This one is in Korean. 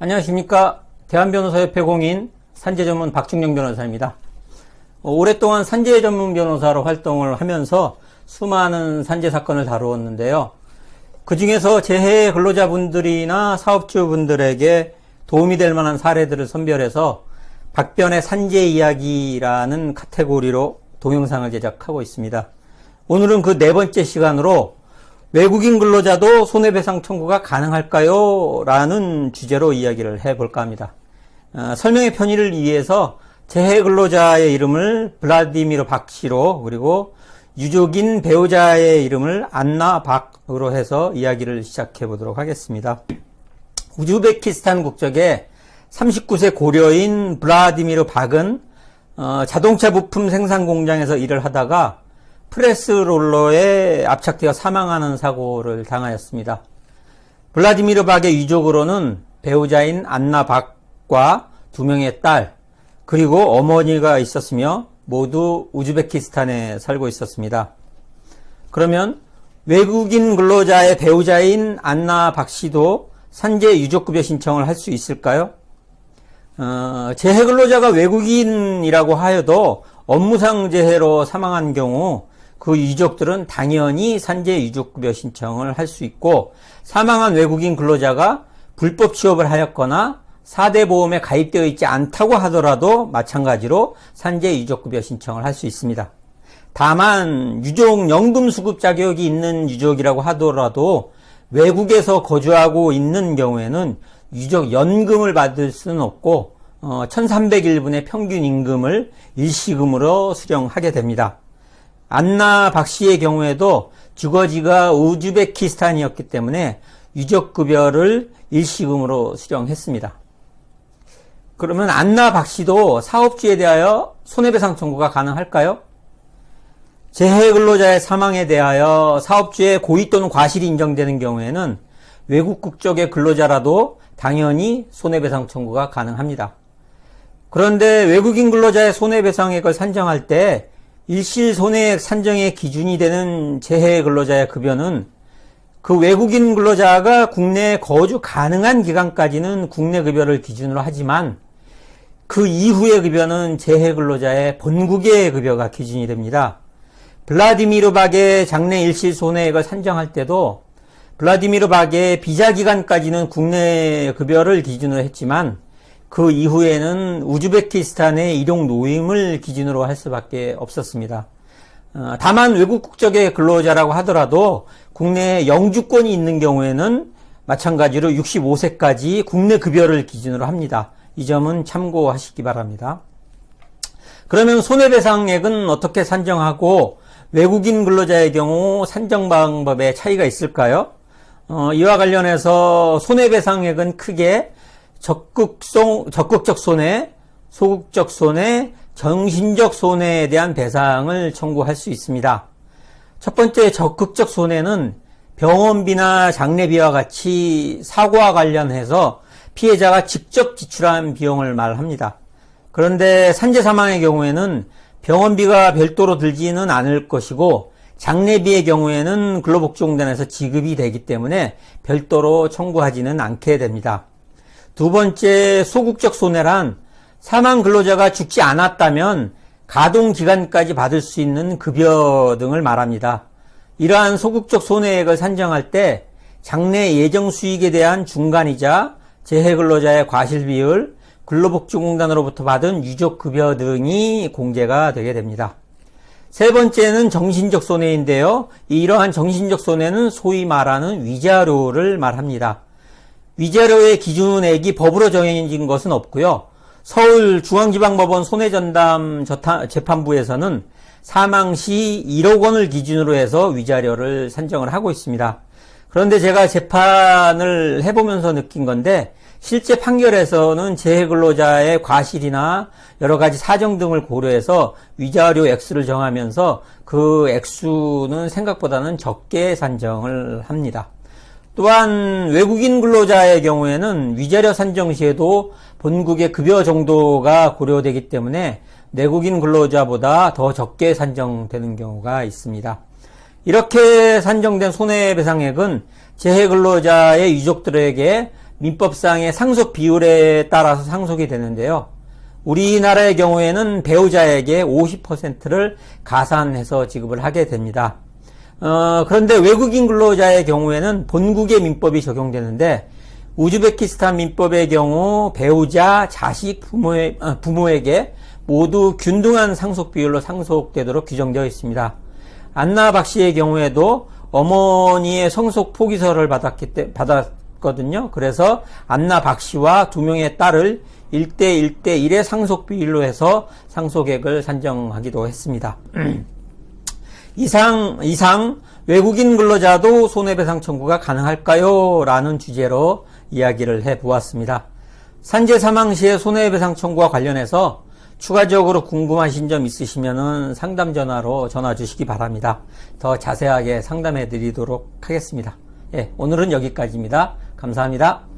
안녕하십니까. 대한변호사협회 공인 산재전문 박중영 변호사입니다. 오랫동안 산재 전문 변호사로 활동을 하면서 수많은 산재 사건을 다루었는데요. 그 중에서 재해 근로자분들이나 사업주분들에게 도움이 될 만한 사례들을 선별해서 박변의 산재 이야기라는 카테고리로 동영상을 제작하고 있습니다. 오늘은 그 네 번째 시간으로 외국인 근로자도 손해배상 청구가 가능할까요? 라는 주제로 이야기를 해볼까 합니다. 설명의 편의를 위해서 재해 근로자의 이름을 블라디미르 박씨로, 그리고 유족인 배우자의 이름을 안나 박으로 해서 이야기를 시작해 보도록 하겠습니다. 우즈베키스탄 국적의 39세 고려인 블라디미르 박은 자동차 부품 생산 공장에서 일을 하다가 프레스 롤러에 압착되어 사망하는 사고를 당하였습니다. 블라디미르 박의 유족으로는 배우자인 안나 박과 2명의 딸, 그리고 어머니가 있었으며 모두 우즈베키스탄에 살고 있었습니다. 그러면 외국인 근로자의 배우자인 안나 박 씨도 산재 유족급여 신청을 할 수 있을까요? 재해 근로자가 외국인이라고 하여도 업무상 재해로 사망한 경우 그 유족들은 당연히 산재 유족급여 신청을 할 수 있고, 사망한 외국인 근로자가 불법 취업을 하였거나 4대 보험에 가입되어 있지 않다고 하더라도 마찬가지로 산재 유족급여 신청을 할 수 있습니다. 다만 유족 연금 수급 자격이 있는 유족이라고 하더라도 외국에서 거주하고 있는 경우에는 유족 연금을 받을 수는 없고 1301분의 평균 임금을 일시금으로 수령하게 됩니다. 안나 박 씨의 경우에도 주거지가 우즈베키스탄이었기 때문에 유족급여를 일시금으로 수령했습니다. 그러면 안나 박 씨도 사업주에 대하여 손해배상 청구가 가능할까요? 재해 근로자의 사망에 대하여 사업주의 고의 또는 과실이 인정되는 경우에는 외국 국적의 근로자라도 당연히 손해배상 청구가 가능합니다. 그런데 외국인 근로자의 손해배상액을 산정할 때 일실 손해액 산정의 기준이 되는 재해 근로자의 급여는 그 외국인 근로자가 국내에 거주 가능한 기간까지는 국내 급여를 기준으로 하지만 그 이후의 급여는 재해 근로자의 본국의 급여가 기준이 됩니다. 블라디미르 박의 장래 일실 손해액을 산정할 때도 블라디미르 박의 비자 기간까지는 국내 급여를 기준으로 했지만 그 이후에는 우즈베키스탄의 일용 노임을 기준으로 할 수밖에 없었습니다. 다만 외국 국적의 근로자라고 하더라도 국내에 영주권이 있는 경우에는 마찬가지로 65세까지 국내 급여를 기준으로 합니다. 이 점은 참고하시기 바랍니다. 그러면 손해배상액은 어떻게 산정하고 외국인 근로자의 경우 산정 방법에 차이가 있을까요? 이와 관련해서 손해배상액은 크게 적극적 손해, 소극적 손해, 정신적 손해에 대한 배상을 청구할 수 있습니다. 첫 번째 적극적 손해는 병원비나 장례비와 같이 사고와 관련해서 피해자가 직접 지출한 비용을 말합니다. 그런데 산재 사망의 경우에는 병원비가 별도로 들지는 않을 것이고 장례비의 경우에는 근로복지공단에서 지급이 되기 때문에 별도로 청구하지는 않게 됩니다. 두 번째 소극적 손해란 사망 근로자가 죽지 않았다면 가동기간까지 받을 수 있는 급여 등을 말합니다. 이러한 소극적 손해액을 산정할 때 장래 예정 수익에 대한 중간이자, 재해 근로자의 과실 비율, 근로복지공단으로부터 받은 유족급여 등이 공제가 되게 됩니다. 세 번째는 정신적 손해인데요. 이러한 정신적 손해는 소위 말하는 위자료를 말합니다. 위자료의 기준액이 법으로 정해진 것은 없고요. 서울중앙지방법원 손해전담 재판부에서는 사망 시 1억 원을 기준으로 해서 위자료를 산정을 하고 있습니다. 그런데 제가 재판을 해보면서 느낀 건데 실제 판결에서는 재해 근로자의 과실이나 여러 가지 사정 등을 고려해서 위자료 액수를 정하면서 그 액수는 생각보다는 적게 산정을 합니다. 또한 외국인 근로자의 경우에는 위자료 산정 시에도 본국의 급여 정도가 고려되기 때문에 내국인 근로자보다 더 적게 산정되는 경우가 있습니다. 이렇게 산정된 손해배상액은 재해 근로자의 유족들에게 민법상의 상속 비율에 따라서 상속이 되는데요. 우리나라의 경우에는 배우자에게 50%를 가산해서 지급을 하게 됩니다. 그런데 외국인 근로자의 경우에는 본국의 민법이 적용되는데 우즈베키스탄 민법의 경우 배우자, 자식, 부모에게 모두 균등한 상속 비율로 상속되도록 규정되어 있습니다. 안나 박 씨의 경우에도 어머니의 성속 포기서를 받았거든요. 그래서 안나 박 씨와 두 명의 딸을 1대 1의 상속 비율로 해서 상속액을 산정하기도 했습니다. 이상 외국인 근로자도 손해배상 청구가 가능할까요? 라는 주제로 이야기를 해보았습니다. 산재 사망 시의 손해배상 청구와 관련해서 추가적으로 궁금하신 점 있으시면 상담 전화로 전화 주시기 바랍니다. 더 자세하게 상담해 드리도록 하겠습니다. 예, 오늘은 여기까지입니다. 감사합니다.